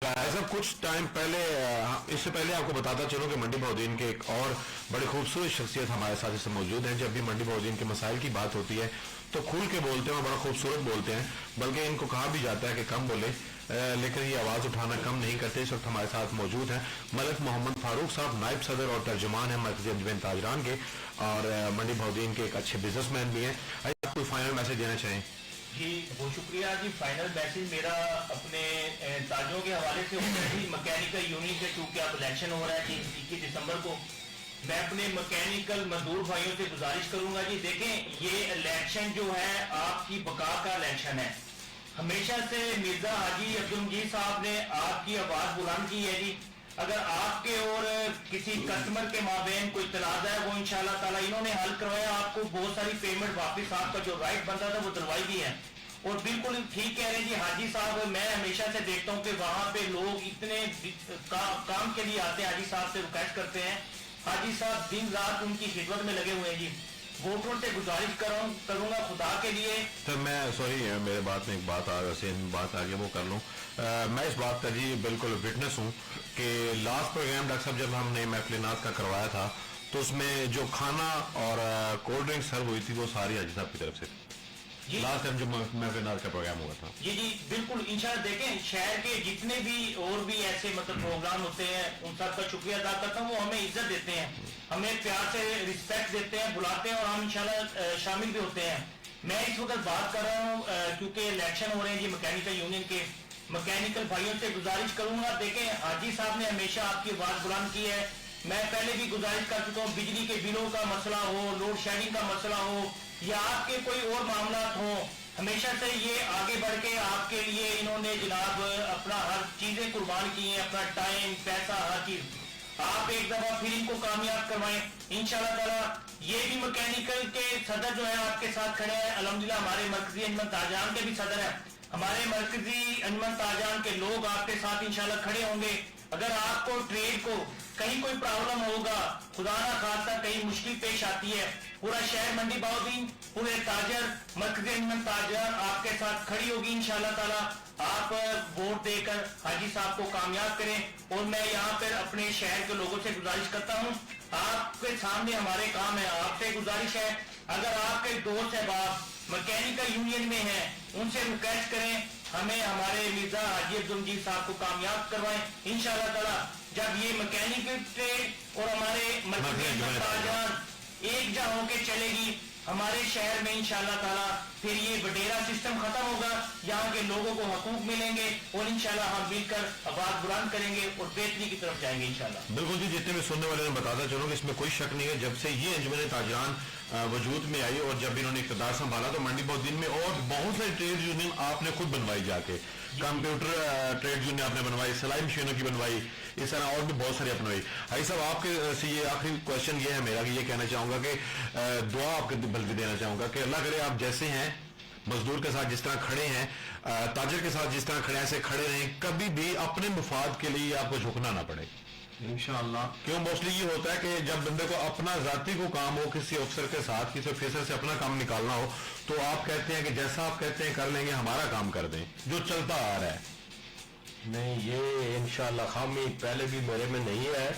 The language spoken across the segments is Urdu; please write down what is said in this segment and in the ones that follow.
ایسا کچھ ٹائم پہلے اس سے پہلے آپ کو بتاتا چلوں کہ منڈی بہودین کے ایک اور بڑی خوبصورت شخصیت ہمارے ساتھ اس سے موجود ہیں. جب بھی منڈی بہودین کے مسائل کی بات ہوتی ہے تو کھل کے بولتے ہیں اور بڑا خوبصورت بولتے ہیں, بلکہ ان کو کہا بھی جاتا ہے کہ کم بولے لیکن یہ آواز اٹھانا کم نہیں کرتے. اس وقت ہمارے ساتھ موجود ہیں ملک محمد فاروق صاحب, نائب صدر اور ترجمان ہیں مرکزی انجمن تاجران کے, اور منڈی بہودین کے ایک اچھے بزنس مین بھی ہیں. آپ کوئی فائنل میسج دینا چاہیں؟ جی بہت شکریہ جی. فائنل میسج میرا اپنے تاجروں کے حوالے سے ہوتا ہے جی. مکینیکل یونین سے چونکہ اب الیکشن ہو رہا ہے جی 21 دسمبر کو, میں اپنے مکینیکل مزدور بھائیوں سے گزارش کروں گا جی, دیکھیں یہ الیکشن جو ہے آپ کی بقا کا الیکشن ہے. ہمیشہ سے مرزا حاجی عبدالمجید صاحب نے آپ کی آواز بلند کی ہے جی. اگر آپ کے اور کسی کسٹمر کے مابین کوئی تنازع ہے وہ انشاءاللہ تعالیٰ انہوں نے حل کروایا. آپ کو بہت ساری پیمنٹ واپس آپ کا جو رائٹ بنتا تھا وہ دلوائی بھی ہے. اور بالکل ٹھیک کہہ رہے ہیں جی حاجی صاحب, میں ہمیشہ سے دیکھتا ہوں کہ وہاں پہ لوگ اتنے کام کے لیے آتے ہیں, حاجی صاحب سے ریکویسٹ کرتے ہیں. حاجی صاحب دن رات ان کی خدمت میں لگے ہوئے ہیں جی. ووٹروں سے گزارش کروں گا خدا کے لیے. سر میں سوری میرے بات میں ایک بات بات آ گئی وہ کر لوں. میں اس بات کا جی بالکل وٹنس ہوں کہ لاسٹ پروگرام ڈاکٹر صاحب جب ہم نے محفل ناز کا کروایا تھا تو اس میں جو کھانا اور کولڈ ڈرنک سرو ہوئی تھی وہ ساری حاجی صاحب کی طرف سے تھی. لاسٹ ٹائم جو محفل ناز کا پروگرام ہوا تھا جی جی بالکل انشاءاللہ. دیکھیں شہر کے جتنے بھی اور بھی ایسے مطلب پروگرام ہوتے ہیں ان سب کا شکریہ ادا کرتا ہوں. وہ ہمیں عزت دیتے ہیں, ہمیں پیار سے رسپیکٹ دیتے ہیں, بلاتے ہیں اور ہم انشاءاللہ شامل بھی ہوتے ہیں. میں اس وقت بات کر رہا ہوں کیونکہ الیکشن ہو رہے ہیں جی مکینیکل یونین کے. مکینیکل بھائیوں سے گزارش کروں گا, دیکھیں حاجی صاحب نے ہمیشہ آپ کی آواز بلند کی ہے. میں پہلے بھی گزارش کر چکا ہوں, بجلی کے بلوں کا مسئلہ ہو, لوڈ شیڈنگ کا مسئلہ ہو یا آپ کے کوئی اور معاملات ہوں, ہمیشہ سے یہ آگے بڑھ کے آپ کے لیے انہوں نے جناب اپنا ہر چیزیں قربان کی ہیں, اپنا ٹائم پیسہ ہر چیز. آپ ایک دفعہ پھر ان کو کامیاب کروائیں انشاءاللہ تعالیٰ. یہ بھی مکینیکل کے صدر جو ہیں آپ کے ساتھ کھڑے ہیں الحمدللہ. ہمارے مرکزی انجمن تاجران کے بھی صدر ہیں, ہمارے مرکزی انجمن تاجران کے لوگ آپ کے ساتھ انشاءاللہ کھڑے ہوں گے. اگر آپ کو ٹریڈ کو کہیں کوئی پرابلم ہوگا, خدا نہ خواستہ کہیں مشکل پیش آتی ہے, پورا شہر منڈی بہودین پورے تاجر مرکزی انجمن تاجران آپ کے ساتھ کھڑی ہوگی انشاءاللہ تعالیٰ. آپ ووٹ دے کر حاجی صاحب کو کامیاب کریں. اور میں یہاں پر اپنے شہر کے لوگوں سے گزارش کرتا ہوں, آپ کے سامنے ہمارے کام ہے, آپ سے گزارش ہے اگر آپ کے دوست احباب مکینیکل یونین میں ہیں ان سے ریکویسٹ کریں ہمیں ہمارے مرزا حاجی عبدالمجید صاحب کو کامیاب کروائیں انشاءاللہ تعالیٰ. جب یہ مکینیکل ٹریڈ اور ہمارے مرکزی انجمن تاجران ایک جا ہو کے چلے گی ہمارے شہر میں انشاءاللہ تعالیٰ پھر یہ وڈیرا سسٹم ختم ہوگا, یہاں کے لوگوں کو حقوق ملیں گے اور انشاءاللہ ہم مل کر آواز بلند کریں گے اور بہتری کی طرف جائیں گے انشاءاللہ. بالکل جی, جتنے بھی سننے والے نے بتاتا چلوں کہ اس میں کوئی شک نہیں ہے. جب سے یہ انجمن تاجران وجود میں آئی اور جب انہوں نے اقتدار سنبھالا تو منڈی بہودین میں اور بہت ساری ٹریڈ یونین آپ نے خود بنوائی, جا کے کمپیوٹر ٹریڈ یونین آپ نے بنوائی, سلائی مشینوں کی بنوائی, اس طرح اور بھی بہت ساری اپنوائی. حاجی صاحب آپ کے سے یہ آخری کوشچن یہ ہے میرا کہ یہ کہنا چاہوں گا کہ دعا آپ کے بلکہ دینا چاہوں گا کہ اللہ کرے آپ جیسے ہیں مزدور کے ساتھ جس طرح کھڑے ہیں, تاجر کے ساتھ جس طرح کھڑے ہیں ایسے کھڑے رہیں, کبھی بھی اپنے مفاد کے لیے آپ کو جھکنا نہ پڑے انشاءاللہ. کیوں موسٹلی یہ ہوتا ہے کہ جب بندے کو اپنا ذاتی کو کام ہو کسی افسر کے ساتھ کسی افسر سے اپنا کام نکالنا ہو تو آپ کہتے ہیں کہ جیسا آپ کہتے ہیں کر لیں گے, ہمارا کام کر دیں جو چلتا آ رہا ہے. نہیں, یہ انشاءاللہ خامی پہلے بھی میرے میں نہیں ہے,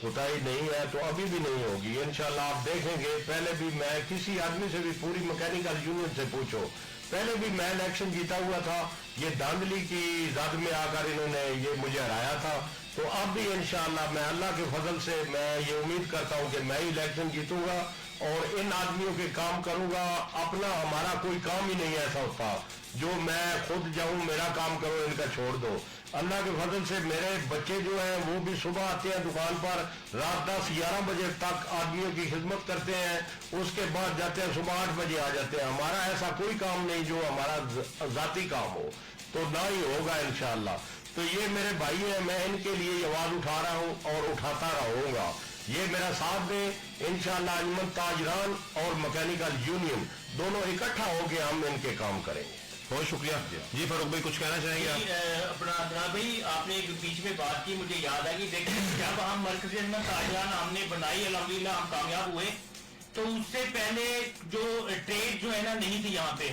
کوتاہی نہیں ہے تو ابھی بھی نہیں ہوگی انشاءاللہ. آپ دیکھیں گے پہلے بھی میں کسی آدمی سے بھی پوری مکینیکل یونین سے پوچھو, پہلے بھی میں الیکشن جیتا ہوا تھا, یہ دھاندلی کی زد میں آ کر انہوں نے یہ مجھے ہرایا تھا. تو اب بھی انشاءاللہ میں اللہ کے فضل سے میں یہ امید کرتا ہوں کہ میں ہی الیکشن جیتوں گا اور ان آدمیوں کے کام کروں گا. اپنا ہمارا کوئی کام ہی نہیں ایسا ہوتا جو میں خود جاؤں میرا کام کرو ان کا چھوڑ دو. اللہ کے فضل سے میرے بچے جو ہیں وہ بھی صبح آتے ہیں دکان پر, رات 10-11 بجے تک آدمیوں کی خدمت کرتے ہیں, اس کے بعد جاتے ہیں صبح 8 بجے آ جاتے ہیں. ہمارا ایسا کوئی کام نہیں جو ہمارا ذاتی کام ہو, تو نہ ہی ہوگا انشاءاللہ. تو یہ میرے بھائی ہیں, میں ان کے لیے آواز اٹھا رہا ہوں اور اٹھاتا رہوں گا. یہ میرا ساتھ دیں انشاءاللہ. انجمن تاجران اور مکینیکل یونین دونوں اکٹھا ہو کے ہم ان کے کام کریں گے. بہت شکریہ. جی فاروق بھائی کچھ کہنا چاہیں گے آپ؟ اپنا جناب بھائی آپ نے ایک بیچ میں بات کی مجھے یاد ہے کہ دیکھیں جب ہم مرکزی انجمن تاجران ہم نے بنائی الحمدللہ ہم کامیاب ہوئے, تو اس سے پہلے جو ٹریڈ جو ہے نا نہیں تھی یہاں پہ,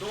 2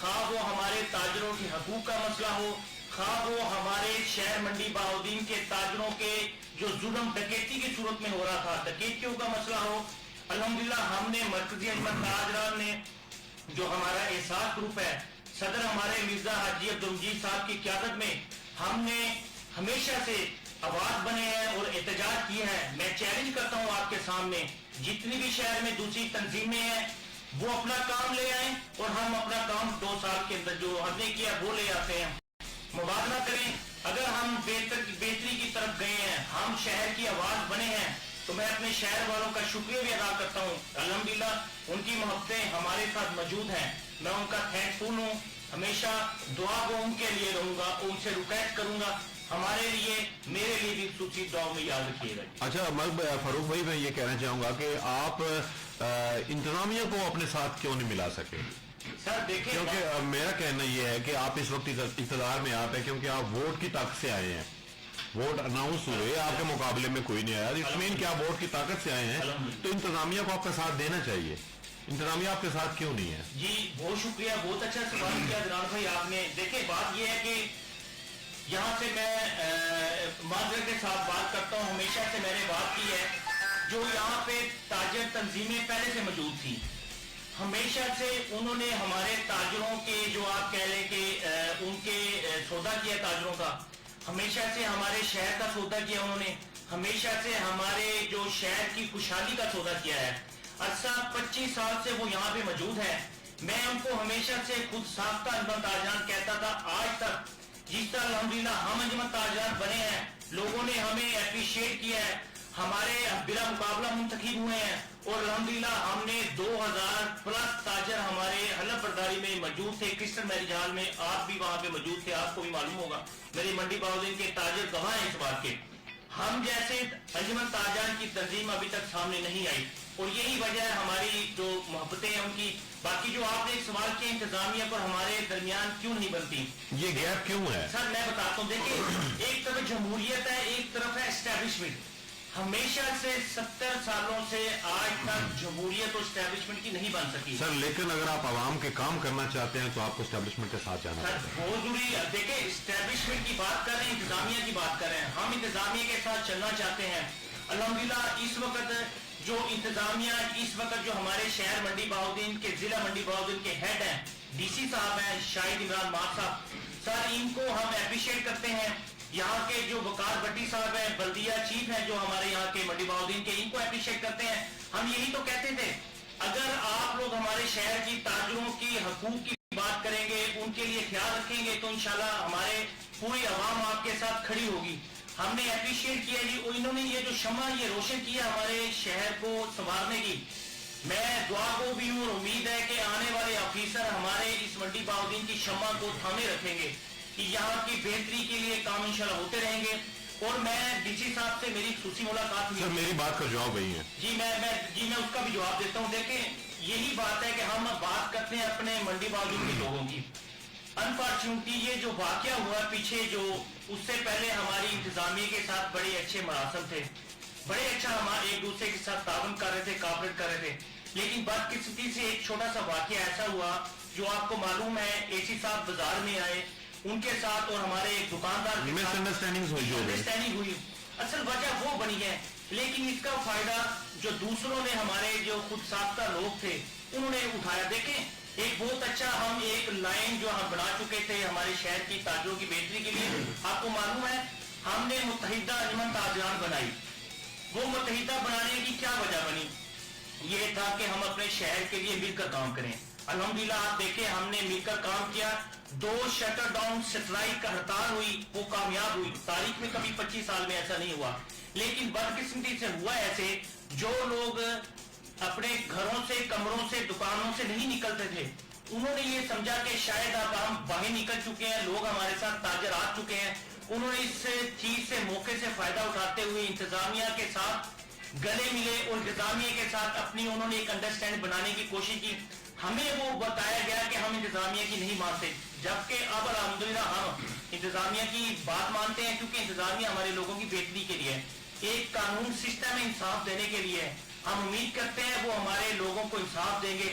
خواہ وہ ہمارے تاجروں کے حقوق کا مسئلہ ہو، خواہ وہ ہمارے شہر منڈی بہاؤدین کے تاجروں کے جو ظلم ڈکیتی کی صورت میں ہو رہا تھا، ڈکیتیوں کا مسئلہ ہو، الحمدللہ ہم نے مرکزی انجمن تاجران نے جو ہمارا احساس گروپ ہے، صدر ہمارے مرزا حاجی عبدالمجید صاحب کی قیادت میں ہم نے ہمیشہ سے آواز بنے ہیں اور احتجاج کیے ہیں. میں چیلنج کرتا ہوں آپ کے سامنے، جتنی بھی شہر میں دوسری تنظیمیں ہیں وہ اپنا کام لے آئیں اور ہم اپنا کام 2 سال کے اندر جو ہم نے کیا وہ لے آتے ہیں. مبادلہ کریں. اگر ہم بہتری کی طرف گئے ہیں، ہم شہر کی آواز بنے ہیں، تو میں اپنے شہر والوں کا شکریہ بھی ادا کرتا ہوں. الحمدللہ ان کی محبتیں ہمارے ساتھ موجود ہیں، میں ان کا تھینکفل ہوں. ہمیشہ دعا کو ان کے لیے رہوں گا، ان سے ریکویسٹ کروں گا ہمارے لیے، میرے لیے بھی خصوصی دعا میں یاد رکھیے گا. اچھا فاروق بھائی، میں یہ کہنا چاہوں گا کہ آپ انتظامیہ کو اپنے ساتھ کیوں نہیں ملا سکے؟ سر دیکھیں، کیونکہ میرا کہنا یہ ہے کہ آپ اس وقت اقتدار میں آپ ہیں کیونکہ آپ ووٹ کی طاقت سے آئے ہیں. ووٹ اناؤنس ہوئے، آپ کے مقابلے میں کوئی نہیں آیا. اٹ مین کہ آپ ووٹ کی طاقت سے آئے ہیں، تو انتظامیہ کو آپ کا ساتھ دینا چاہیے. انتظامیہ آپ کے ساتھ کیوں نہیں ہے؟ جی بہت شکریہ، بہت اچھا سوال کیا جناب بھائی آپ نے. دیکھیں بات یہ ہے کہ یہاں سے میں معذرت کے ساتھ بات کرتا ہوں، ہمیشہ سے میں نے بات کی ہے، جو یہاں پہ تاجر تنظیمیں پہلے سے موجود تھی، ہمیشہ سے انہوں نے ہمارے تاجروں کے جو آپ کہہ لیں کہ ان کے سودا کیا تاجروں کا، ہمیشہ سے ہمارے شہر کا سودا کیا انہوں نے، ہمیشہ سے ہمارے جو شہر کی خوشحالی کا سودا کیا ہے. عرصہ 25 سال سے وہ یہاں پہ موجود ہے. میں ان کو ہمیشہ سے خود ساختہ انجمن تاجران کہتا تھا. آج تک جس طرح الحمدللہ ہم انجمن تاجران بنے ہیں، لوگوں نے ہمیں اپریشیٹ کیا ہے، ہمارے بلا مقابلہ منتخب ہوئے ہیں، اور الحمدللہ ہم نے 2000 پلس تاجر ہمارے حلف برداری میں موجود تھے. کرسٹن میرج ہال میں آپ بھی وہاں پہ موجود تھے، آپ کو بھی معلوم ہوگا. میری منڈی بہاؤدین کے تاجر گواہ ہیں اس بات کے. ہم جیسے انجمن تاجران کی تنظیم ابھی تک سامنے نہیں آئی، اور یہی وجہ ہے ہماری جو محبتیں ہیں ان کی. باقی جو آپ نے ایک سوال کیا انتظامیہ پر ہمارے درمیان کیوں نہیں بنتی، یہ گیپ کیوں ہے؟ سر میں بتاتا ہوں. دیکھیں ایک طرف جمہوریت ہے، ایک طرف ہے اسٹیبلشمنٹ. ہمیشہ سے 70 سالوں سے آج تک جمہوریت اور اسٹیبلشمنٹ کی نہیں بن سکی. سر لیکن اگر آپ عوام کے کام کرنا چاہتے ہیں تو آپ کو اسٹیبلشمنٹ کے ساتھ جانا سر بہت ضروری ہے. دیکھیں اسٹیبلشمنٹ کی بات کر رہے ہیں، انتظامیہ کی بات کر رہے ہیں. ہم انتظامیہ کے ساتھ چلنا چاہتے ہیں. الحمدللہ اس وقت جو انتظامیہ، اس وقت جو ہمارے شہر منڈی بہاؤدین کے، ضلع منڈی بہاؤدین کے ہیڈ ہیں، ڈی سی صاحب ہیں شاہد عمران مار صاحب، سر ان کو ہم اپریشیٹ کرتے ہیں. یہاں کے جو وقار بٹی صاحب ہیں، بلدیہ چیف ہیں جو ہمارے یہاں کے منڈی بہاؤدین کے، ان کو اپریشیٹ کرتے ہیں. ہم یہی تو کہتے تھے اگر آپ لوگ ہمارے شہر کی تاجروں کی حقوق کی بات کریں گے، ان کے لیے خیال رکھیں گے، تو انشاءاللہ ہمارے پوری عوام آپ کے ساتھ کھڑی ہوگی. ہم نے اپریشیٹ کیا جی، انہوں نے یہ جو شمع یہ روشن کیا ہمارے شہر کو سنوارنے کی. میں دعا کو بھی ہوں اور امید ہے کہ آنے والے آفیسر ہمارے اس منڈی بہاؤدین کی شمع کو تھامے رکھیں گے کہ یہاں کی بہتری کے لیے کام انشاءاللہ ہوتے رہیں گے. اور میں ڈی سی صاحب سے میری خصوصی ملاقات ہوئی. سر میری بات کا جواب وہی ہے. جی میں اس کا بھی جواب دیتا ہوں. دیکھیں یہی بات ہے کہ ہم بات کرتے ہیں اپنے منڈی بہاؤدین کے لوگوں کی. انفارچونیٹلی یہ جو واقعہ ہوا پیچھے، جو اس سے پہلے ہماری انتظامیہ کے ساتھ بڑے اچھے مراسم تھے، بڑے اچھا ہم ایک دوسرے کے ساتھ تعاون کر رہے تھے، کوآپریٹ کر رہے تھے. لیکن بدقسمتی سے ایک چھوٹا سا واقعہ ایسا ہوا جو آپ کو معلوم ہے، اے سی صاحب بازار میں آئے، ان کے ساتھ اور ہمارے ایک دکاندار کے ساتھ انڈرسٹینڈنگ ہوئی. اصل وجہ وہ بنی ہے، لیکن اس کا فائدہ جو دوسروں نے، ہمارے جو خود ساختہ لوگ تھے انہوں نے اٹھایا. دیکھیں ایک بہت اچھا ہم ایک لائن جو ہم بنا چکے تھے ہمارے شہر کی تاجروں کی بہتری کے لیے. آپ کو معلوم ہے ہم نے متحدہ انجمن تاجران بنائی. وہ متحدہ بنانے کی کیا وجہ بنی؟ یہ تھا کہ ہم اپنے شہر کے لیے مل کر کام کریں. الحمدللہ آپ دیکھیں ہم نے مل کر کام کیا. 2 شٹر ڈاؤن اسٹرائک کا ہڑتال ہوئی، وہ کامیاب ہوئی. تاریخ میں کبھی 25 سال میں ایسا نہیں ہوا. لیکن بدقسمتی سے ہوا ایسے، جو لوگ اپنے گھروں سے، کمروں سے، دکانوں سے نہیں نکلتے تھے، انہوں نے یہ سمجھا کہ شاید اب ہم باہر نکل چکے ہیں، لوگ ہمارے ساتھ تاجر آ چکے ہیں. انہوں نے اس چیز سے، موقع سے فائدہ اٹھاتے ہوئے انتظامیہ کے ساتھ گلے ملے اور انتظامیہ کے ساتھ اپنی انہوں نے ایک انڈرسٹینڈ بنانے کی کوشش کی. ہمیں وہ بتایا گیا کہ ہم انتظامیہ کی نہیں مانتے، جبکہ اب الحمدللہ ہم انتظامیہ کی بات مانتے ہیں، کیونکہ انتظامیہ ہمارے لوگوں کی بہتری کے لیے، ایک قانون سسٹم انصاف دینے کے لیے. ہم امید کرتے ہیں وہ ہمارے لوگوں کو انصاف دیں گے.